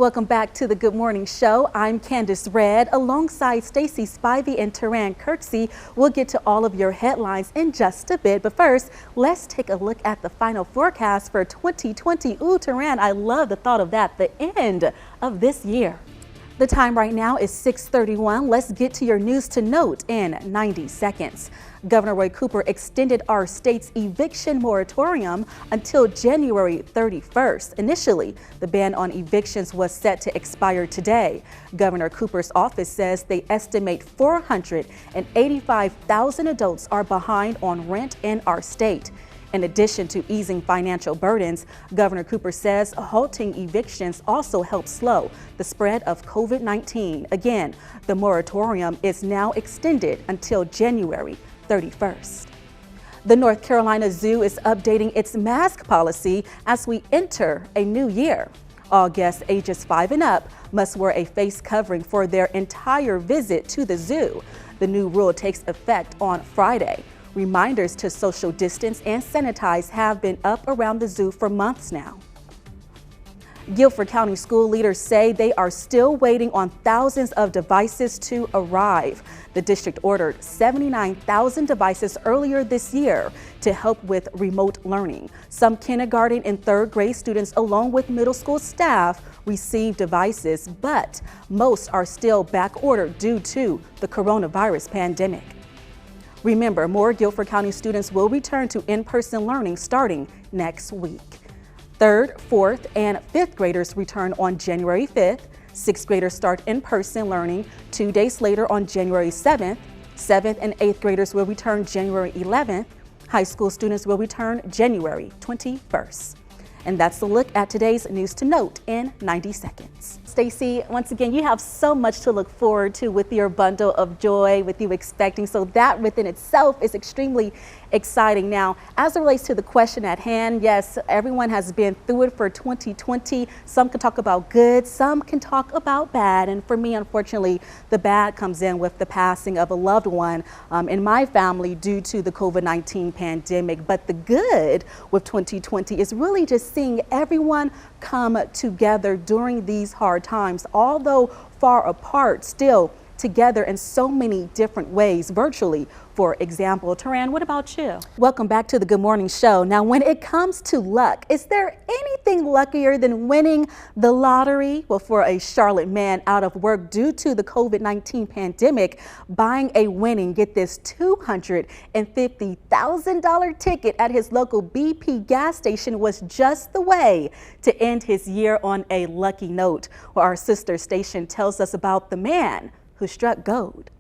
Welcome back to the Good Morning Show. I'm Kandace Red alongside Stacey Spivey and Taran Kirksey. We'll get to all of your headlines in just a bit, but first, let's take a look at the final forecast for 2020. Ooh, Taran, I love the thought of that, the end of this year. The time right now is 6:31. Let's get to your news to note in 90 seconds. Governor Roy Cooper extended our state's eviction moratorium until January 31st. Initially, the ban on evictions was set to expire today. Governor Cooper's office says they estimate 485,000 adults are behind on rent in our state. In addition to easing financial burdens, Governor Cooper says halting evictions also helps slow the spread of COVID-19. Again, the moratorium is now extended until January 31st. The North Carolina Zoo is updating its mask policy as we enter a new year. All guests ages 5 and up must wear a face covering for their entire visit to the zoo. The new rule takes effect on Friday. Reminders to social distance and sanitize have been up around the zoo for months now. Guilford County school leaders say they are still waiting on thousands of devices to arrive. The district ordered 79,000 devices earlier this year to help with remote learning. Some kindergarten and third grade students along with middle school staff received devices, but most are still back ordered due to the coronavirus pandemic. Remember, more Guilford County students will return to in-person learning starting next week. 3rd, 4th, and 5th graders return on January 5th. 6th graders start in-person learning 2 days later on January 7th. 7th and 8th graders will return January 11th. High school students will return January 21st. And that's the look at today's news to note in 90 seconds. Stacey, once again, you have so much to look forward to with your bundle of joy, with you expecting. So that within itself is extremely exciting. Now, as it relates to the question at hand, yes, everyone has been through it for 2020. Some can talk about good, some can talk about bad. And for me, unfortunately, the bad comes in with the passing of a loved one in my family due to the COVID-19 pandemic. But the good with 2020 is really just seeing everyone come together during these hard times, although far apart, still together in so many different ways, virtually, for example. Taran, what about you? Welcome back to the Good Morning Show. Now, when it comes to luck, is there anything luckier than winning the lottery? Well, for a Charlotte man out of work due to the COVID-19 pandemic, buying a winning, get this, $250,000 ticket at his local BP gas station was just the way to end his year on a lucky note. Well, our sister station tells us about the man who struck gold.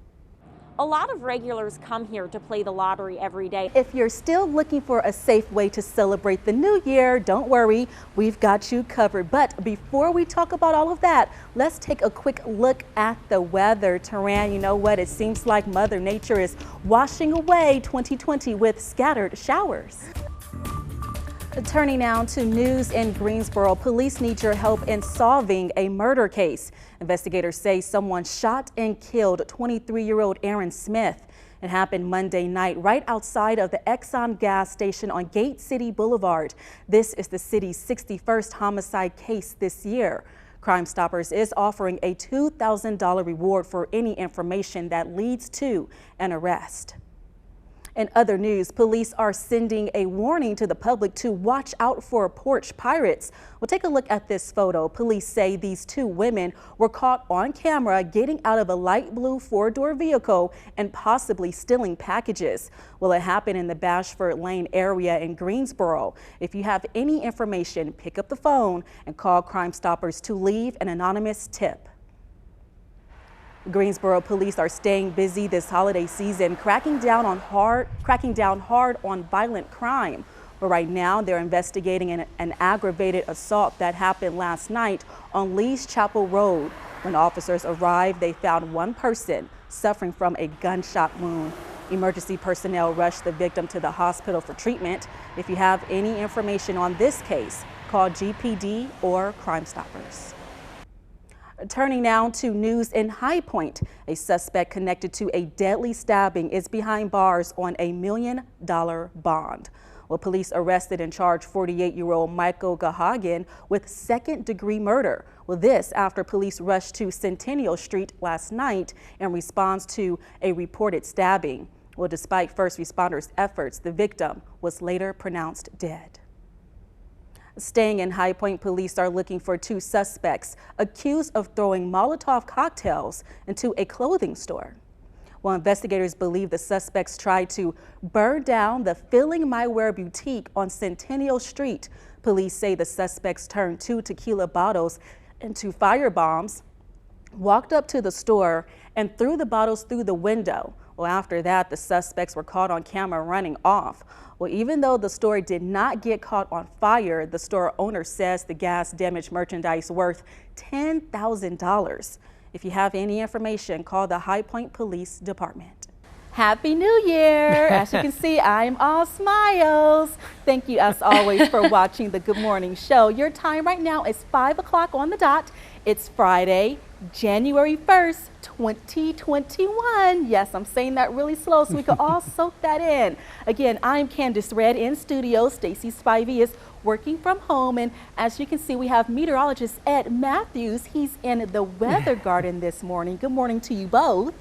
A lot of regulars come here to play the lottery every day. If you're still looking for a safe way to celebrate the new year, don't worry, we've got you covered. But before we talk about all of that, let's take a quick look at the weather. Taran, you know what? It seems like Mother Nature is washing away 2020 with scattered showers. Turning now to news in Greensboro, police need your help in solving a murder case. Investigators say someone shot and killed 23-year-old Aaron Smith. It happened Monday night right outside of the Exxon gas station on Gate City Boulevard. This is the city's 61st homicide case this year. Crime Stoppers is offering a $2,000 reward for any information that leads to an arrest. In other news, police are sending a warning to the public to watch out for porch pirates. We'll take a look at this photo. Police say these two women were caught on camera getting out of a light blue 4-door vehicle and possibly stealing packages. Well, it happened in the Bashford Lane area in Greensboro. If you have any information, pick up the phone and call Crime Stoppers to leave an anonymous tip. Greensboro police are staying busy this holiday season, cracking down hard on violent crime. But right now, they're investigating an aggravated assault that happened last night on Lee's Chapel Road. When officers arrived, they found one person suffering from a gunshot wound. Emergency personnel rushed the victim to the hospital for treatment. If you have any information on this case, call GPD or Crime Stoppers. Turning now to news in High Point. A suspect connected to a deadly stabbing is behind bars on a $1 million bond. Well, police arrested and charged 48-year-old Michael Gahagan with second-degree murder. Well, this after police rushed to Centennial Street last night in response to a reported stabbing. Well, despite first responders' efforts, the victim was later pronounced dead. Staying in High Point, police are looking for two suspects accused of throwing Molotov cocktails into a clothing store. Well, investigators believe the suspects tried to burn down the Feeling My Wear boutique on Centennial Street. Police say the suspects turned 2 tequila bottles into firebombs, walked up to the store, and threw the bottles through the window. Well, after that, the suspects were caught on camera running off. Well, even though the store did not get caught on fire, the store owner says the gas damaged merchandise worth $10,000. If you have any information, call the High Point Police Department. Happy New Year! As you can see, I'm all smiles. Thank you, as always, for watching the Good Morning Show. Your time right now is 5 o'clock on the dot. It's Friday, January 1st, 2021. Yes, I'm saying that really slow so we can all soak that in. Again, I'm Kandace Red in studio. Stacy Spivey is working from home, and as you can see, we have meteorologist Ed Matthews. He's in the weather garden this morning. Good morning to you both.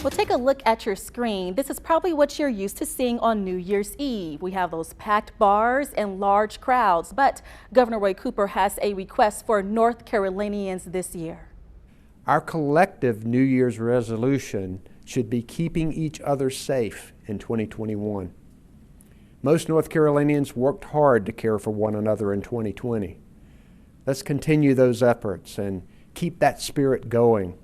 Well, take a look at your screen. This is probably what you're used to seeing on New Year's Eve. We have those packed bars and large crowds, but Governor Roy Cooper has a request for North Carolinians this year. Our collective New Year's resolution should be keeping each other safe in 2021. Most North Carolinians worked hard to care for one another in 2020. Let's continue those efforts and keep that spirit going.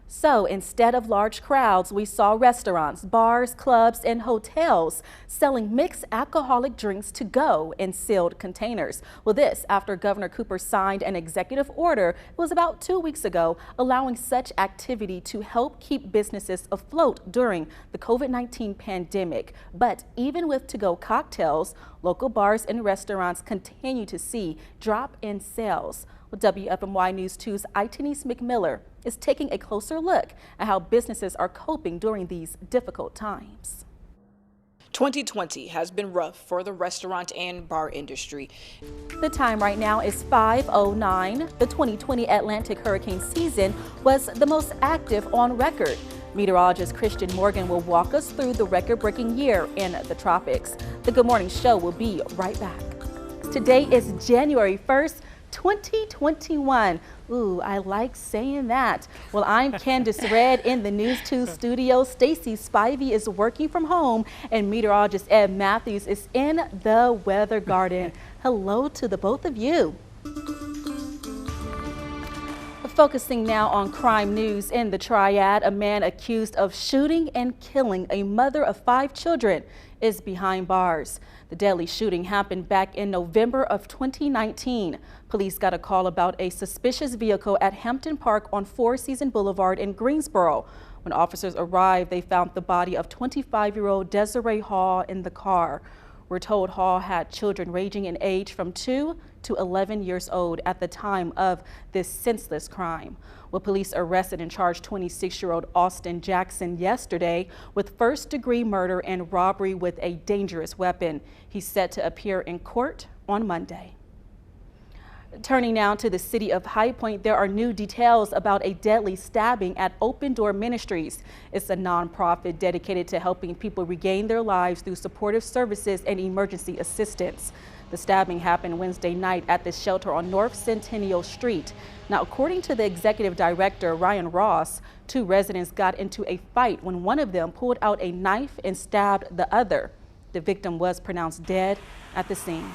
So instead of large crowds, we saw restaurants, bars, clubs, and hotels selling mixed alcoholic drinks to go in sealed containers. Well, this after Governor Cooper signed an executive order, it was about 2 weeks ago, allowing such activity to help keep businesses afloat during the COVID-19 pandemic. But even with to-go cocktails, local bars and restaurants continue to see drop in sales. Well, WFMY News 2's Itanise McMiller is taking a closer look at how businesses are coping during these difficult times. 2020 has been rough for the restaurant and bar industry. The time right now is 5:09. The 2020 Atlantic hurricane season was the most active on record. Meteorologist Christian Morgan will walk us through the record-breaking year in the tropics. The Good Morning Show will be right back. Today is January 1st. 2021. Ooh, I like saying that. Well, I'm Kandace Red in the News 2 studio. Stacy Spivey is working from home, and meteorologist Ed Matthews is in the weather garden. Hello to the both of you. Focusing now on crime news in the Triad, a man accused of shooting and killing a mother of 5 children is behind bars. The deadly shooting happened back in November of 2019. Police got a call about a suspicious vehicle at Hampton Park on Four Seasons Boulevard in Greensboro. When officers arrived, they found the body of 25-year-old Desiree Hall in the car. We're told Hall had children ranging in age from 2 to 11 years old at the time of this senseless crime. Well, police arrested and charged 26-year-old Austin Jackson yesterday with first-degree murder and robbery with a dangerous weapon. He's set to appear in court on Monday. Turning now to the city of High Point, there are new details about a deadly stabbing at Open Door Ministries. It's a nonprofit dedicated to helping people regain their lives through supportive services and emergency assistance. The stabbing happened Wednesday night at the shelter on North Centennial Street. Now, according to the executive director, Ryan Ross, 2 residents got into a fight when one of them pulled out a knife and stabbed the other. The victim was pronounced dead at the scene.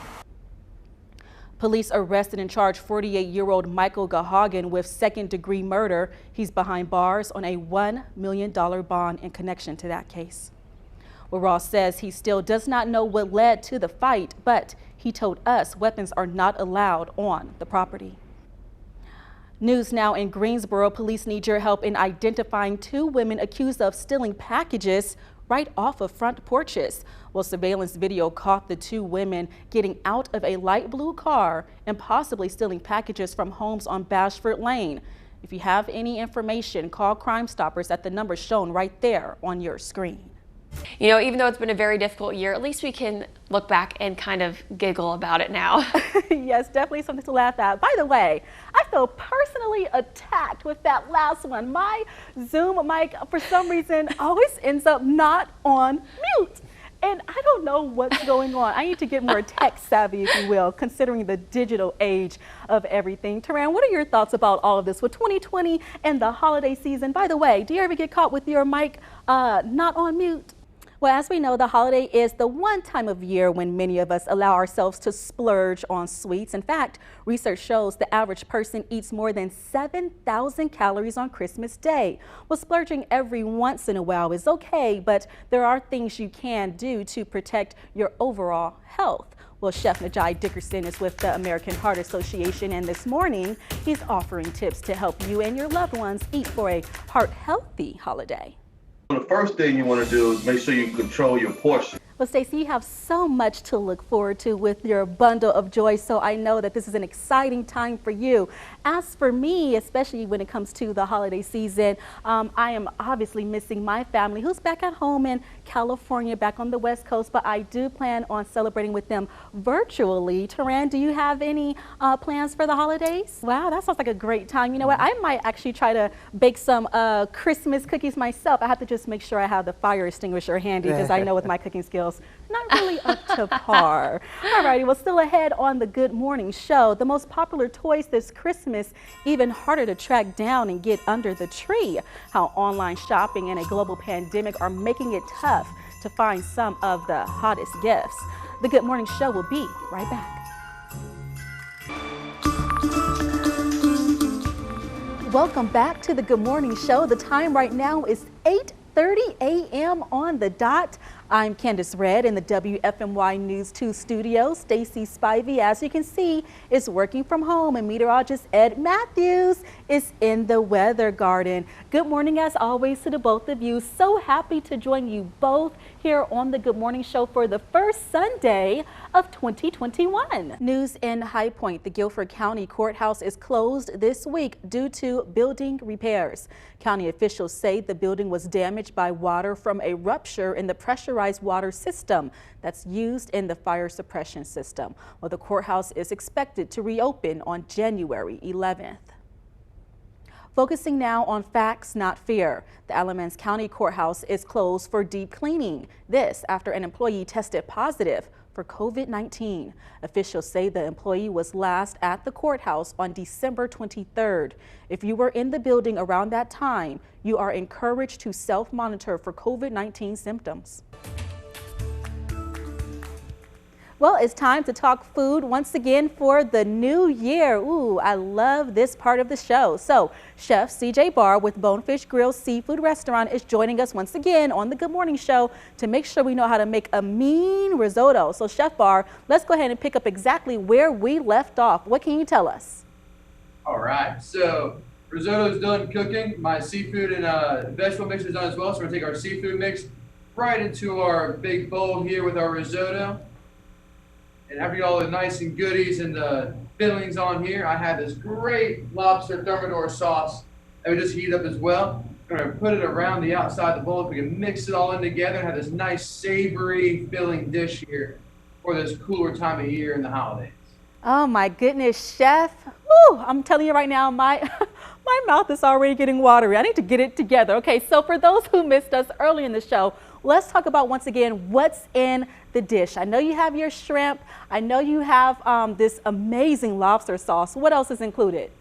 Police arrested and charged 48-year-old Michael Gahagan with second-degree murder. He's behind bars on a $1 million bond in connection to that case. Well, Ross says he still does not know what led to the fight, but he told us weapons are not allowed on the property. News now in Greensboro. Police need your help in identifying 2 women accused of stealing packages right off of front porches. Well, surveillance video caught the 2 women getting out of a light blue car and possibly stealing packages from homes on Bashford Lane. If you have any information, call Crime Stoppers at the number shown right there on your screen. You know, even though it's been a very difficult year, at least we can look back and kind of giggle about it now. Yes, definitely something to laugh at. By the way, I feel personally attacked with that last one. My Zoom mic, for some reason, always ends up not on mute. And I don't know what's going on. I need to get more tech savvy, if you will, considering the digital age of everything. Taran, what are your thoughts about all of this with 2020 and the holiday season? By the way, do you ever get caught with your mic not on mute? Well, as we know, the holiday is the one time of year when many of us allow ourselves to splurge on sweets. In fact, research shows the average person eats more than 7,000 calories on Christmas Day. Well, splurging every once in a while is okay, but there are things you can do to protect your overall health. Well, Chef Najai Dickerson is with the American Heart Association, and this morning he's offering tips to help you and your loved ones eat for a heart-healthy holiday. The first thing you want to do is make sure you control your portion. Well, Stacey, you have so much to look forward to with your bundle of joy, so I know that this is an exciting time for you. As for me, especially when it comes to the holiday season, I am obviously missing my family who's back at home in California, back on the West Coast, but I do plan on celebrating with them virtually. Taran, do you have any plans for the holidays? Wow, that sounds like a great time. You know what? I might actually try to bake some Christmas cookies myself. I have to just make sure I have the fire extinguisher handy because I know with my cooking skills, not really up to par. Alrighty, well, still ahead on the Good Morning Show, the most popular toys this Christmas, even harder to track down and get under the tree. How online shopping and a global pandemic are making it tough to find some of the hottest gifts. The Good Morning Show will be right back. Welcome back to the Good Morning Show. The time right now is 8:30 a.m. on the dot. I'm Kandace Red in the WFMY News 2 studio. Stacey Spivey, as you can see, is working from home, and meteorologist Ed Matthews is in the weather garden. Good morning, as always, to the both of you. So happy to join you both here on the Good Morning Show for the first Sunday of 2021. News in High Point, the Guilford County Courthouse is closed this week due to building repairs. County officials say the building was damaged by water from a rupture in the pressurized water system that's used in the fire suppression system. Well, the courthouse is expected to reopen on January 11th. Focusing now on facts, not fear. The Alamance County Courthouse is closed for deep cleaning. This after an employee tested positive for COVID-19. Officials say the employee was last at the courthouse on December 23rd. If you were in the building around that time, you are encouraged to self-monitor for COVID-19 symptoms. Well, it's time to talk food once again for the new year. Ooh, I love this part of the show. So, Chef CJ Barr with Bonefish Grill Seafood Restaurant is joining us once again on the Good Morning Show to make sure we know how to make a mean risotto. So, Chef Barr, let's go ahead and pick up exactly where we left off. What can you tell us? All right, so risotto is done cooking. My seafood and vegetable mix is done as well. So we're gonna take our seafood mix right into our big bowl here with our risotto. And after you get all the nice and goodies and the fillings on here, I have this great lobster thermidor sauce that we just heat up as well. I'm gonna put it around the outside of the bowl. We can mix it all in together and have this nice savory filling dish here for this cooler time of year in the holidays. Oh my goodness, Chef. Woo, I'm telling you right now, my mouth is already getting watery. I need to get it together. Okay, so for those who missed us early in the show, let's talk about once again what's in the dish. I know you have your shrimp. I know you have this amazing lobster sauce. What else is included?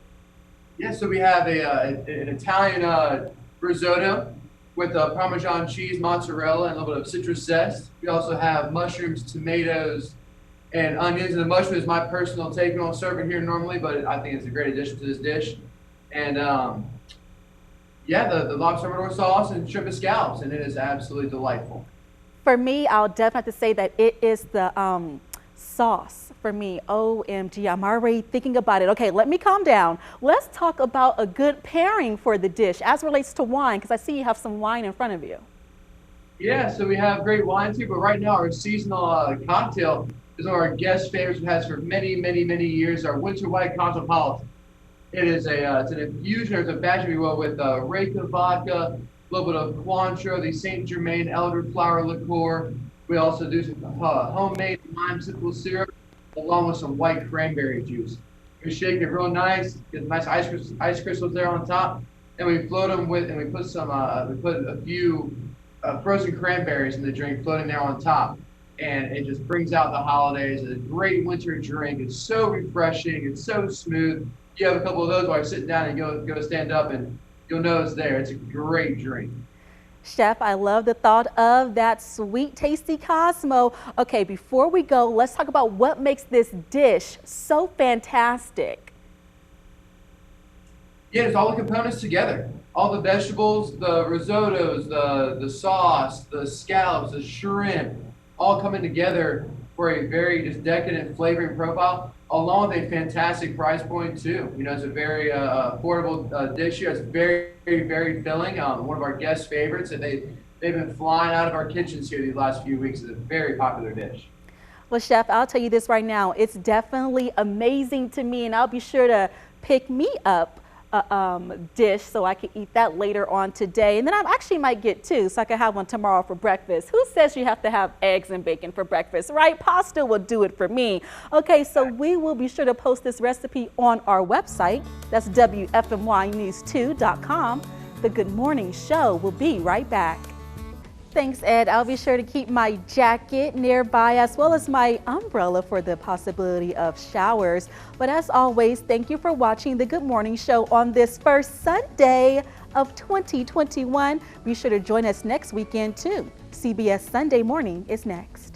Yeah, so we have an Italian risotto with Parmesan cheese, mozzarella, and a little bit of citrus zest. We also have mushrooms, tomatoes, and onions. And the mushroom is my personal take. We don't serve it here normally, but I think it's a great addition to this dish. And yeah, the lobster thermidor sauce and shrimp and scallops, and it is absolutely delightful. For me, I'll definitely have to say that it is the sauce for me. OMG, I'm already thinking about it. Okay, let me calm down. Let's talk about a good pairing for the dish as relates to wine, because I see you have some wine in front of you. Yeah, so we have great wines here, but right now our seasonal cocktail is one of our guest favorites we've had for many, many, many years, our winter white Cosmopolitan. It is it's an infusion, or it's a batch, if you will, with Reyka vodka, a little bit of Cointreau, the Saint Germain elderflower liqueur. We also do some homemade lime-sickle syrup along with some white cranberry juice. We shake it real nice, get nice ice crystals there on top, and we float them with, and we put a few frozen cranberries in the drink floating there on top. And it just brings out the holidays. It's a great winter drink. It's so refreshing. It's so smooth. You have a couple of those while you're sitting down and go stand up, and you'll know it's there. It's a great drink. Chef, I love the thought of that sweet, tasty Cosmo. Okay, before we go, let's talk about what makes this dish so fantastic. Yeah, it's all the components together. All the vegetables, the risottos, the sauce, the scallops, the shrimp, all coming together for a very just decadent flavoring profile, along with a fantastic price point too. You know, it's a very affordable dish here. It's very, very filling. One of our guest favorites that they've been flying out of our kitchens here these last few weeks. It's a very popular dish. Well, Chef, I'll tell you this right now. It's definitely amazing to me, and I'll be sure to pick me up a dish so I can eat that later on today. And then I actually might get two so I can have one tomorrow for breakfast. Who says you have to have eggs and bacon for breakfast, right? Pasta will do it for me. Okay, so we will be sure to post this recipe on our website. That's WFMYnews2.com. The Good Morning Show will be right back. Thanks, Ed. I'll be sure to keep my jacket nearby as well as my umbrella for the possibility of showers. But as always, thank you for watching the Good Morning Show on this first Sunday of 2021. Be sure to join us next weekend too. CBS Sunday Morning is next.